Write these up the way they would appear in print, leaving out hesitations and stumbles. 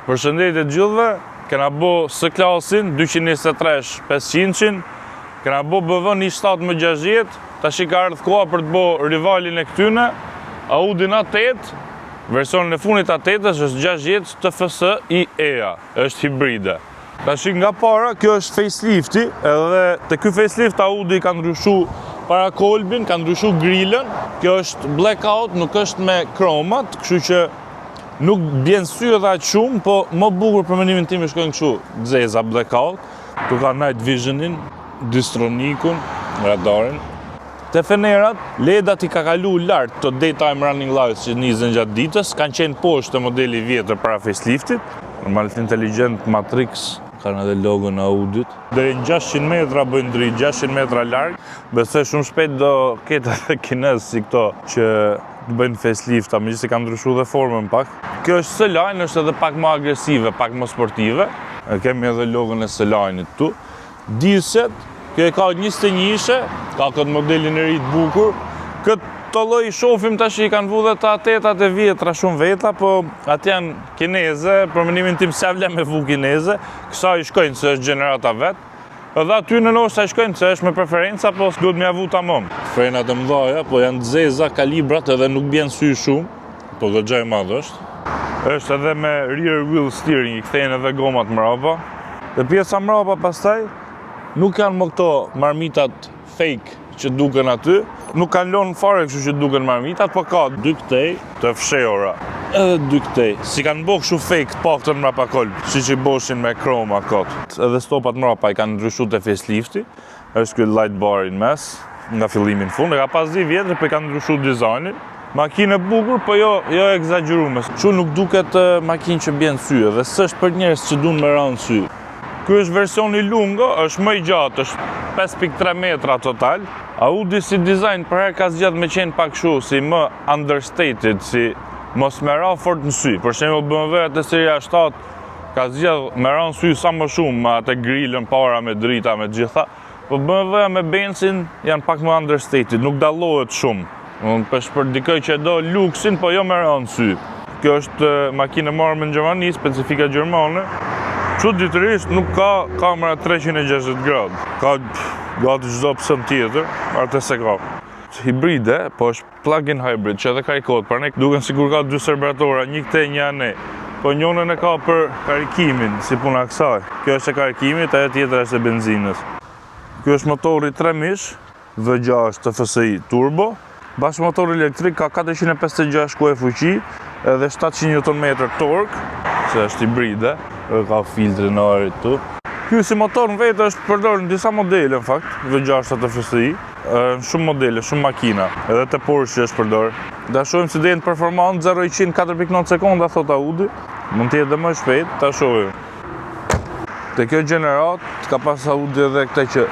Përshëndetje të gjithëve, kena bo S-klasin 223 500, kena bo BV 1760, tash ka ardhur koha për të bo rivalin e këtyne, Audi A8, versionin e fundit A8-s është 60 TFS IE-a, është hibride. Tash nga para, kjo është facelifti, edhe te ky facelift Audi ka ndryshu para kolbin, ka ndryshu grillën, kjo është blackout, nuk është me kromat, kështu që nuk bjen sy edhe aq shumë, po më bukur për mendimin tim shkojnë kështu zeza blackout. Tu ka night visionin, distronikun, radarin. Te fenerat, ledat i ka kalu lart të daytime running lights që nizën gjatë ditës, kanë qenë poshtë të modeli vjetër para faceliftit. Normalit intelligent Matrix, kanë edhe logon Audit. Deri në 600 metra bëjnë dritë, 600 metra larg. Besoj shumë shpejt do ketë edhe kinez si këto që bëjnë facelifta, megjithëse kanë ndryshuar dhe formën pak. Kjo është S-Line, është edhe pak më agresive, pak më sportive. Kemi edhe logon e S-Line-it këtu. Dieset, kjo e ka 21-ishe, ka këtë modelin e ri të bukur. Këtë lloj i shohim tash i kanë vu dhe të A8-at e vjetra shumë veta, po atë janë kineze, për mendimin tim s'ja vlen me vu kineze. Kësa i shkojnë se është gjenerata vet. Edhe aty në nështë i shkojnë se është me preferenca, po s'duhet me avu tamam. Frenat e mdhaja, po janë zeza, kalibrat edhe nuk bjen sy shumë, po goxha e madh është. Është edhe me rear wheel steering, i kthejnë edhe gomat mrapa. Dhe pjesa mrapa pastaj nuk janë më këto marmitat fake që duken aty, nuk kanë lënë fare kështu që duken marmitat, po ka dy këtej të fshehura. Edhe dy këtej, si kanë bërë kështu fake të paktën mrapa kolb, siç i boshin me kroma kot. Edhe stopat mrapa i kanë ndryshuar te facelifti, është ky light bar në mes, nga fillimi në fund, e ka pas 10 vjetra, po i kanë ndryshuar dizajnin. Makinë e bukur, po jo egzageruar. Kështu nuk duket makinë që bjen sy, dhe s'është për njerëz që duan me rënë sy. Ky është versioni lungo, është më i gjatë, është 5.3 metra total. Audi si dizajn për herë ka zgjedhur me qenë pak kështu, si më understated, si mos me ra fort në sy. Për shembull BMW-at e seria 7 ka zgjedhur me ra në sy sa më shumë, me atë grillën para me drita me gjitha. Po BMW-a me Benzin janë pak më understated, nuk dallohet shumë. Për dikoj që e do luksin, po jo me ra në sy. Kjo është makinë e marrë në Gjermani, specifika gjermane. Çuditërisht nuk ka kamera 360 gradë. Ka gati çdo opsion tjetër, atë se ka. Hibride, po është plug-in hybrid, që edhe karikohet, për ne duken sikur ka dy serberatora, një këtej, një anë. Po njënën e ka për karikimin, si puna kësaj. Kjo është e karikimit, ajo tjetër është e benzinës. Kjo është motori 3 mish, V6 TFSI turbo. Bashkë motor elektrik ka 456 kuaj fuqi, edhe 700 Nm torque, se është hibride, ka filtrin e arit tu. Ky si motor në vetë është përdorur në disa modele në fakt, V6 TFSI, në shumë modele, shumë makina, edhe te Porsche është përdorur. Da shohim si do performant 0-100 4.9 sekonda thot Audi, mund të jetë edhe më shpejt, ta shohim. Te kjo gjenerat ka pas Audi edhe këtë që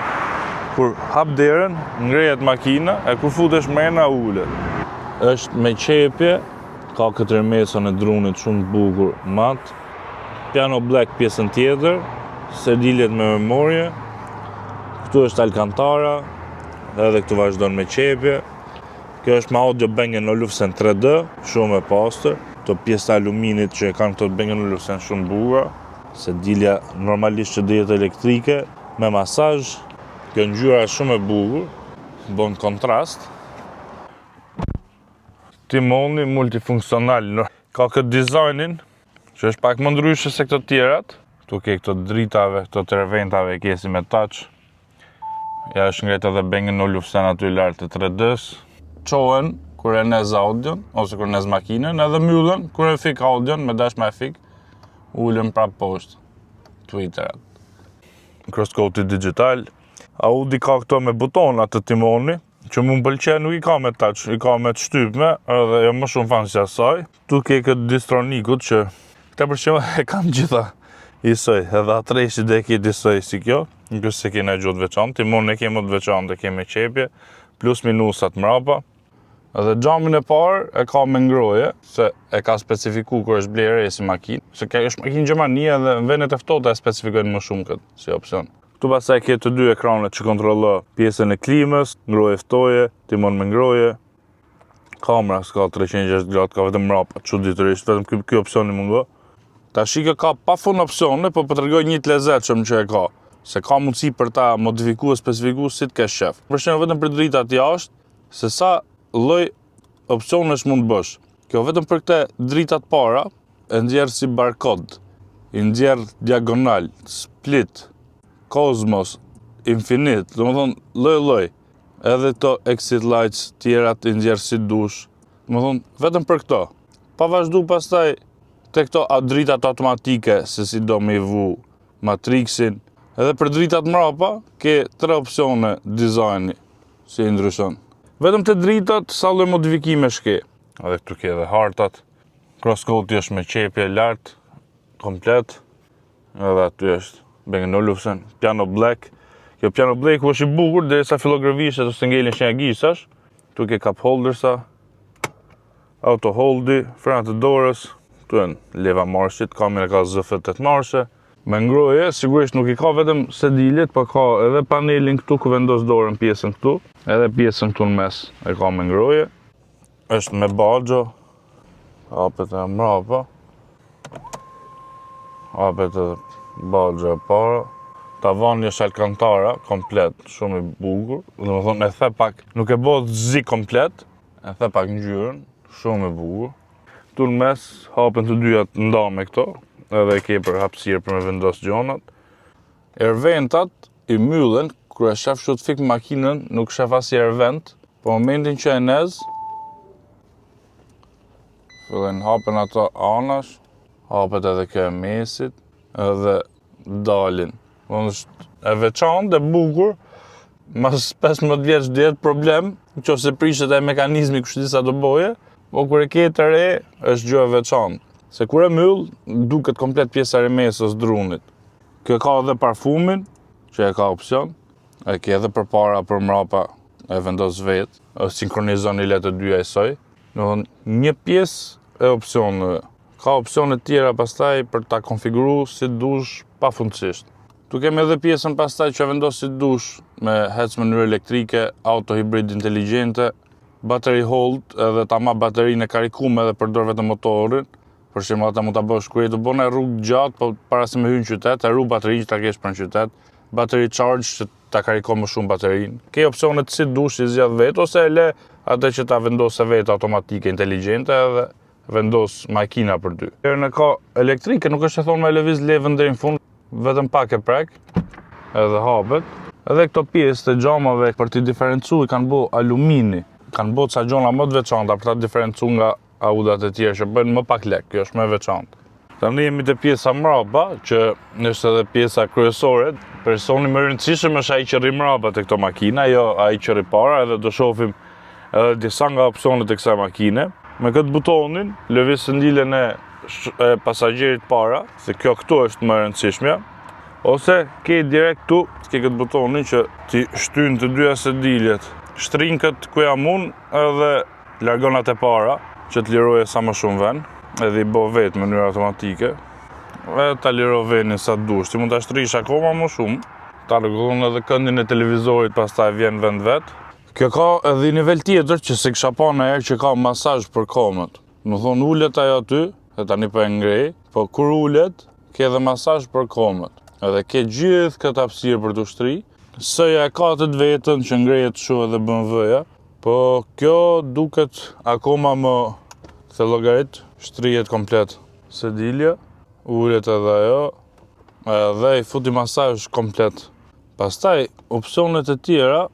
kur hap derën, ngrehet makina, e kur futesh mrena ulet. Është me qepje, ka këtë rrëmesën e drunit shumë të bukur mat, piano black pjesën tjetër, sediljet me memorie, këtu është Alcantara, edhe këtu vazhdon me qepje. Kjo është me audio Bang & Olufsen 3D, shumë e pastër, këto pjesë të aluminit që kanë këto Bang & Olufsen shumë bukura, sedilja normalisht që do jetë elektrike, me masazh. Kjo ngjyra është shumë e bukur, bën kontrast. Timoni multifunksional, ka këtë dizajnin, që është pak më ndryshe se këto tjerat. Tu ke këto dritave, këto terventave, ke si me touch. Ja është ngret edhe Bang & Olufsen aty lart të 3D-s. Çohen kur e nez audion, ose kur nez makinën, edhe mbyllen kur e fik audion, me dash me fik, ulen prap poshtë. Twitterat. Crosscode digital. Audi ka këto me butona të timoni, që mu më pëlqen nuk i ka me touch, i ka me të shtypme, edhe jo më shumë fanë si asaj. Tu ke këtë distronikut që këta përshimë e kam gjitha isoj, edhe A3 dhe ke disoj si kjo, nëse se kena gjuhët veçantë, timon e kemi të veçantë, kemi qepje, plus minusat mrapa. Edhe xhamin e parë e ka me ngroje, se e ka specifiku kur është blerë e si makinë, se ka është makinë Gjermani edhe në vendet e ftohta e specifikojnë më shumë këtë si opsion. Këtu pastaj ke të dy ekranet që kontrollon pjesën e klimës, ngroje ftoje, timon me ngroje. Kamera s'ka 360 gradë, ka vetëm mrapa, çuditërisht, vetëm ky opsioni mungo. Tash kjo ka pafund opsione, po po t'rregoj një të lezetshëm që e ka. Se ka mundësi për ta modifikuar, specifikuar si të kesh shef. Për shembull vetëm për dritat jashtë, se sa lloj opsionesh mund të bësh. Kjo vetëm për këtë dritat para, e nxjerr si barcode, i nxjerr diagonal, split, Cosmos, Infinite, domethënë lloj. Edhe këto exit lights tjerat i nxjerr si dush. Domethënë vetëm për këto. Pa vazhdu pastaj te këto dritat automatike, se si do me i vu matrixin. Edhe për dritat mrapa, ke 3 opsione dizajni, si i ndryshon. Vetëm të dritat, sa lloj modifikime shke. Edhe këtu ke edhe hartat. Crosscoat është me qepje lart, komplet. Edhe aty është Bang & Olufsen, piano black. Kjo piano black është i bukur, derisa fillo gërvishet ose ngelin shenja gisash. Tu ke cup holdersa, auto holdi, frenat e dorës, tu janë leva marshit, kamera ka ZF8 marshe. Me ngroje, sigurisht nuk i ka vetëm sedilet, po ka edhe panelin këtu ku vendos dorën pjesën këtu, edhe pjesën këtu në mes e ka me ngroje. Është me bagjo, hapet e mrapa, hapet edhe bagjo e para. Tavani është alkantara, komplet, shumë i bukur. Domethënë e the pak, nuk e bëhet zi komplet, e the pak ngjyrën, shumë i bukur. Këtu në mes hapen të dyja të ndame këto. Edhe ke për hapësirë për me vendos gjonat. Airventat i myllen, kur e shef kështu të fik makinën, nuk shef as airvent, po momentin që e nez, fillen hapen ato anash, hapet edhe kjo e mesit, edhe dalin. Është e veçantë, e bukur, mas 15 vjeç do jetë problem, nëse prishet e mekanizmi kështu sa do boje, po kur e ke të re, është gjë e veçantë. Se kur e myll, duket komplet pjesa e mesës drunit. Kjo ka edhe parfumin, që e ka opsion, e ke edhe për para, për mrapa, e vendos vetë, e sinkronizon i letë të dyja e soj. Një pjesë e opsionëve. Ka opsione tjera pastaj për ta konfiguru si dush pafundësisht. Tu kemi edhe pjesën pastaj që vendos si dush, me hec mënyrë elektrike, auto hibrid inteligjente, battery hold, edhe ta ma baterinë e karikume edhe përdor vetëm motorin. Për shembull ata mund ta bësh kur të bën rrugë gjatë, po para se me hyrë në qytet, e ru baterinë që ta kesh për në qytet, battery charge që ta karikon më shumë baterinë. Ke opsionet si dush i zgjidh vetë ose e le atë që ta vendosë vetë automatike inteligjente edhe vendos makina për ty. Herën e ka elektrike, nuk është e thonë me lëviz levën deri në fund, vetëm pak e prek, edhe hapet. Edhe këto pjesë të xhamave për t'i diferencuar kanë bë alumini, kanë bë ca gjona më të veçanta për ta diferencuar nga audat e tjerë që bëjnë më pak lek, kjo është më veçantë. Tani jemi te pjesa mrapa, që është edhe pjesa kryesore. Personi më i rëndësishëm është ai që rri mrapa te këto makina, jo ai që rri para, edhe do shohim edhe disa nga opsionet e kësaj makine. Me këtë butonin, lëviz sëndilën e pasagjerit para, se kjo këtu është më e rëndësishmja, ose ke direkt këtu, ke këtë butonin që ti shtyn të dyja sëndiljet, shtrin këtë ku jam unë edhe largon atë para, që të liroje sa më shumë vend, edhe i bo vetë në mënyrë automatike, edhe ta liro vendin sa dush. Ti mund ta shtrish akoma më shumë, ta rregullon edhe këndin e televizorit, pastaj vjen vend vet. Kjo ka edhe nivel tjetër që se kisha pa në herë që ka masazh për komët. Më thonë ulet ajo aty, e tani po e ngrej, po kur ulet, ke edhe masazh për komët. Edhe ke gjithë këtë hapësirë për të shtri. Sëja e ka të vetën që ngrehet kështu edhe BMW-ja. Po kjo duket akoma më thelogarit, shtrihet komplet sedilja, ulet edhe ajo, edhe i futi masazh komplet. Pastaj, opsionet e tjera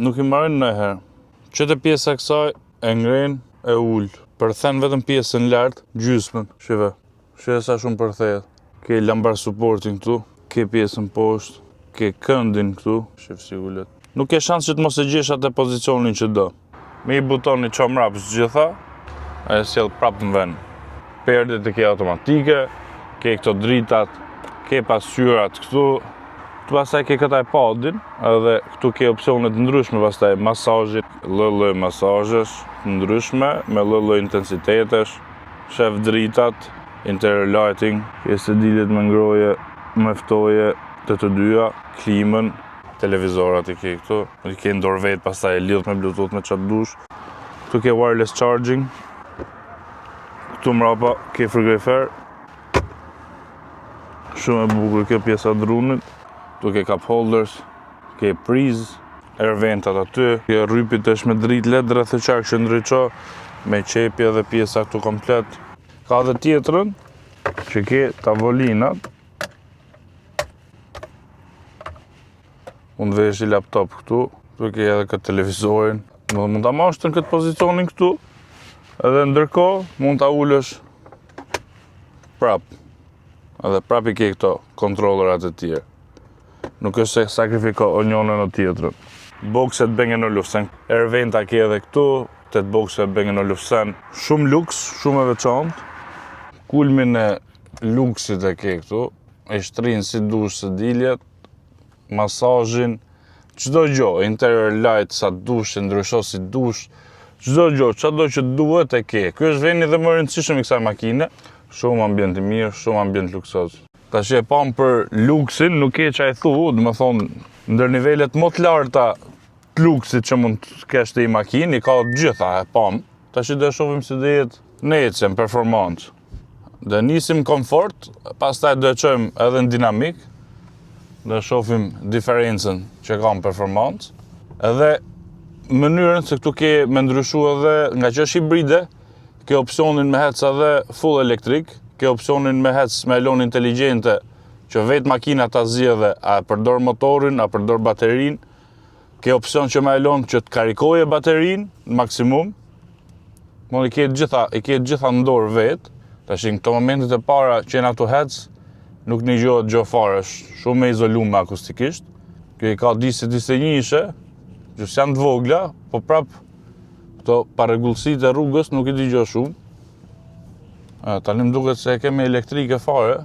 nuk i marrin ndonjëherë. Çdo pjesë e kësaj e ngren e ul. Përthen vetëm pjesën lart, gjysmën, shive. Shive sa shumë përthehet. Ke lumbar supportin këtu, ke pjesën poshtë, ke këndin këtu, shif si ulet. Nuk ke shans që të mos e gjesh atë pozicionin që do. Me i butoni ço mrapës gjitha, e sjell prapë në vend. Perdet e ke automatike, ke këto dritat, ke pasqyrat këtu. Këtu pastaj ke këtë iPadin, edhe këtu ke opsione të ndryshme pastaj masazhi, lloj masazhesh të ndryshme me lloj intensitetesh, shef dritat, interior lighting, ke sedilet me ngroje, me ftoje të dyja, klimën, televizorat i ke këtu, i ke ndor vetë, pastaj e lidh me Bluetooth me çat dush. Këtu ke wireless charging. Këtu mrapa ke frigorifer. Shumë e bukur kjo pjesa drunit. Tu ke cup holders, ke prizë, air ventat aty, kjo rrypit është me dritë led rreth e qark që ndryqo, me qepje dhe pjesa këtu komplet. Ka dhe tjetrën, që ke tavolinat. Unë vesh i laptop këtu, tu ke edhe këtë televizorin. Mund ta marrësh në këtë pozicionin këtu, edhe ndërkohë mund ta ulësh prap. Edhe prap i ke këto kontrollerat e tjerë. Nuk është se sakrifiko njënën o tjetrën. Bokset Bang & Olufsen. Air venta ke edhe këtu, 8 bokse Bang & Olufsen. Shumë luks, shumë e veçantë. Kulmin e luksit e ke këtu, e shtrinë si dush së diljet, masazhin, çdo gjë, interior light sa dush, ndrysho si dush, çdo gjë, çdo që duhet e ke. Ky është vendi dhe më i rëndësishëm i kësaj makine. Shumë ambient i mirë, shumë ambient luksoz. Tash e pam për luksin, nuk e çaj thu, do të thonë ndër nivelet më të larta të luksit që mund të kesh te i makinë, i ka të gjitha, e pam. Tash do shohim si do jetë në ecjen, performancë. Do nisim komfort, pastaj do e çojmë edhe në dinamik. Do shohim diferencën që ka në performancë. Edhe mënyrën se këtu ke me ndryshu edhe nga që është hibride, ke opsionin me hec edhe full elektrik, ke opsionin me hec me elon inteligjente që vetë makina ta zgjedhë a përdor motorin, a përdor baterin. Ke opsion që me elon që të karikoje baterin në maksimum. I ke gjitha në dorë vetë. Tash në këto momentet e para që jena këtu hec, nuk një gjohet gjo fare, shumë e izolume akustikisht. Kjo i ka disi një ishe, që janë të vogla, po prap këto paregullësit e rrugës nuk i digjo shumë. Tani më duket se e kemi elektrike fare.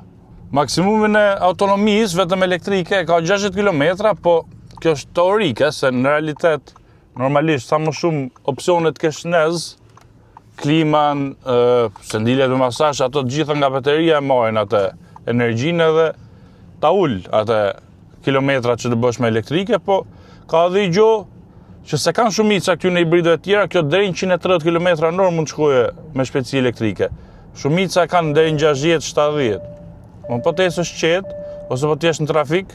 Maksimumin e autonomisë vetëm elektrike ka 60 km, po kjo është teorike, se në realitet normalisht sa më shumë opsionet ke shnez, kliman, sendiljet me masazh, ato të gjitha nga bateria e marrin atë energjinë edhe ta ul atë kilometrat që të bësh me elektrike, po ka edhe gjo që se kanë shumica këty në hibridëve tjera, kjo deri në 130 km/h mund të shkoje me shpejtësi elektrike. Shumica kanë deri në 60-70. Po të ecësh qetë, ose po të jesh në trafik,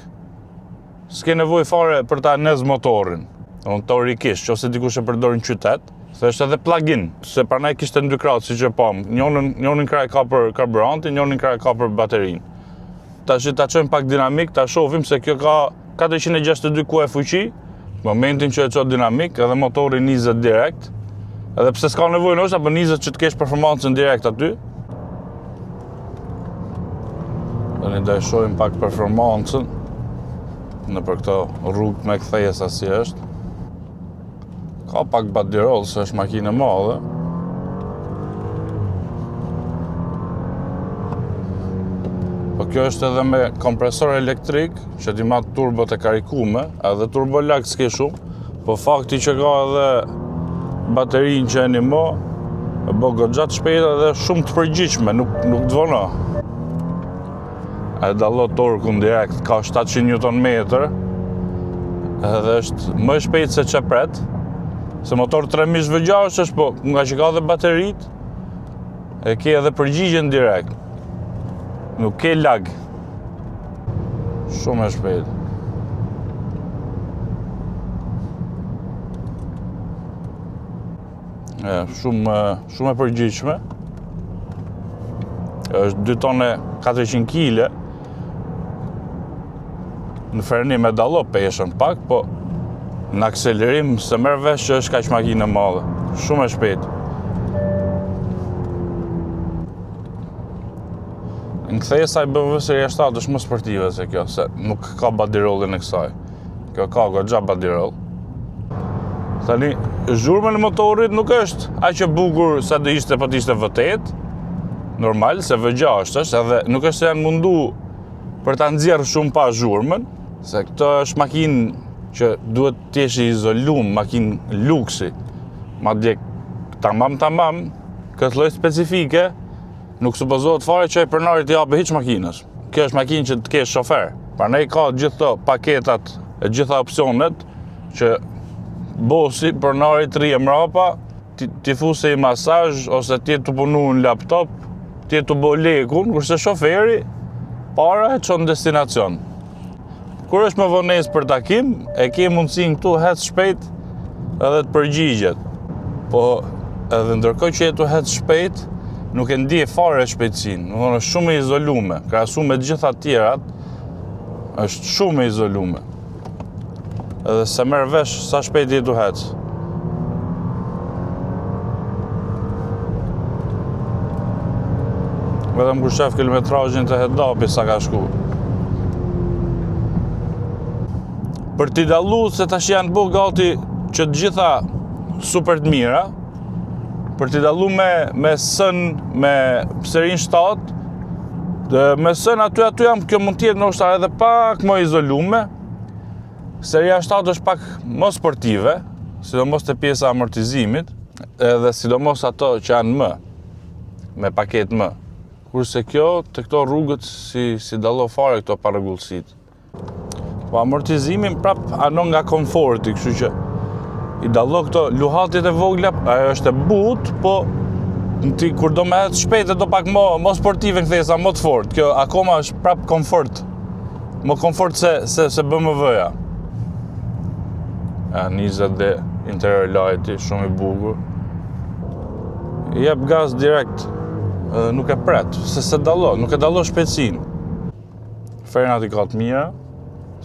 s'ke nevojë fare për ta nez motorin. Teorikisht, nëse dikush e përdor në qytet, se është edhe plug-in, se pranaj kishte në dy krahët siç e pam. Njërin krah ka për karburantin, njërin krah ka për baterinë. Tash ta çojmë pak dinamik, ta shohim se kjo ka 462 kuaj fuqi. Momentin që e çon dinamik, edhe motori nizet direkt. Edhe pse s'ka nevojë ndoshta, po nizet që të kesh performancën direkt aty. Tani do e shohim pak performancën në për këto rrugë me kthejesa si është. Ka pak badirol, se është makinë e madhe. Po kjo është edhe me kompresor elektrik, që ti mat turbot e karikume, edhe turbo lag s'ke shumë, po fakti që ka edhe baterinë që e një mo, e bo goxhat shpejt edhe shumë të përgjithshme, nuk të vono. E dallon torkun direkt, ka 700 Nm, edhe është më shpejt se çepret, se motor 3000 V6 është, po nga që ka dhe baterit, e ke edhe përgjigjen direkt. Nuk ke lag. Shumë e shpejt. Shumë e përgjithshme. Është 2 tonë 400 kg. Në frenim e dallo peshën pak, po në akselerim se merr vesh që është kaq makinë e madhe. Shumë e shpejt. Në kthesa i BMW Seria 7 është më sportive se kjo, se nuk ka badirollin e kësaj. Kjo ka goxha badiroll. Tani, zhurma në motorit nuk është aq e bukur sa do ishte po të ishte V8. Normal, se V6 është, edhe nuk është se janë mundu për ta nxjerrë shumë pa zhurmën, se këtë është makinë që duhet të jesh i izolum, makinë luksi. Madje tamam, këtë lloj specifike, nuk supozohet fare që e pronarit t'i japë hiç makinës. Kjo është makinë që të kesh shofer. Prandaj ka gjithë këto paketat e gjitha opsionet që bosi, pronarit rri e mrapa, ti fuse i masazh ose ti të punu në laptop, ti të bo lekun, kurse shoferi para e çon në destinacion. Kur është më vonesë për takim, e ke mundësinë këtu hec shpejt edhe të përgjigjet. Po edhe ndërkohë që tu hec shpejt, nuk e ndje fare shpejtësinë. Domethënë është shumë e izolume, krahasu me të gjitha të tjerat, është shumë e izolume. Edhe se merr vesh sa shpejt je tu hec. Vetëm kur shef kilometrazhin të hedapi sa ka shku. Për t'i dallu se tash janë bu gati që të gjitha super të mira, për t'i dallu me sën, me serin 7, me sën aty jam kjo mund t'jetë ndoshta edhe pak më izolume. Seria 7 është pak më sportive, sidomos te pjesa e amortizimit, edhe sidomos ato që janë me paketë më. Kurse kjo, të këto rrugët si dallo fare këto parregullësit. Po amortizimin prap anon nga komforti, kështu që i dallo këto luhatjet e vogla, ajo është e butë, po ti kur do me ecë shpejt e do pak më sportive kthesa, më të fort. Kjo akoma është prap komfort. Më komfort se BMW-ja. 20D interior lighti, shumë i bukur. I jep gaz direkt. Nuk e pret, se dallo, nuk e dallo shpejtësinë. Frenat i ka të mira,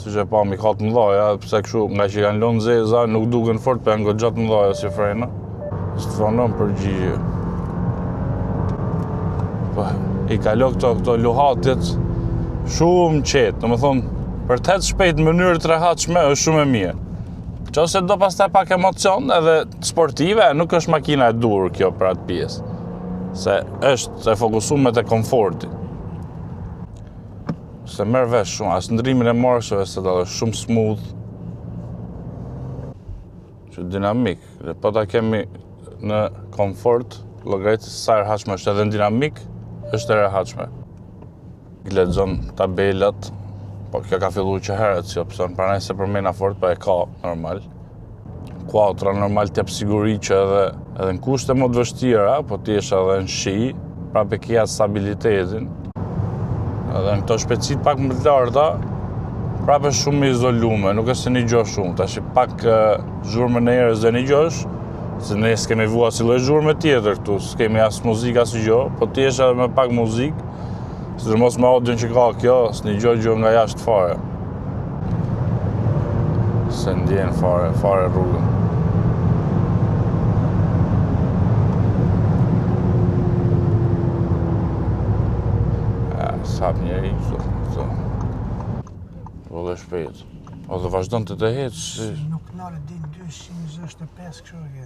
siç e pam i ka të mëdha, pse kështu nga që kanë lënë zeza, nuk duken fort, po janë goxha të mëdha si frena. S'fonon përgjigje. Po i kalo këto luhatjet shumë qetë, domethënë për të ecë shpejt në mënyrë të rehatshme është shumë e mirë. Nëse do pastaj pak emocion edhe sportive, nuk është makina e dur kjo për atë pjesë. Se është e fokusuar te komforti. Se merr vesh shumë, as ndrimin e marsheve se dalë shumë smooth. Që dinamik, dhe po ta kemi në komfort, llogaritë sa e rehatshme është edhe në dinamik, është e rehatshme. Lexon tabelat, po kjo ka filluar që herët si opsion, pranaj se përmena fort, po e ka normal. Quattro normal t'jep siguri që edhe në kushte më të vështira, po t'jesh edhe në shi, prapë ke atë stabilitetin. Edhe në këto shpejtësit pak më të larta, prapë është shumë izolume, nuk është se një gjosh shumë. Tash pak zhurmë në erës dhe një gjosh, se ne s'kemi vu as lloj zhurmë tjetër këtu, s'kemi as muzikë as gjë, po t'jesh edhe me pak muzikë, sidomos me audion që ka kjo, s'ni gjë nga jashtë fare. Se ndjen fare rrugën. Sap njeri, vëllë shpejt. O dhe vazhdon të hecë. Nuk nalë din 225 kështu e ke.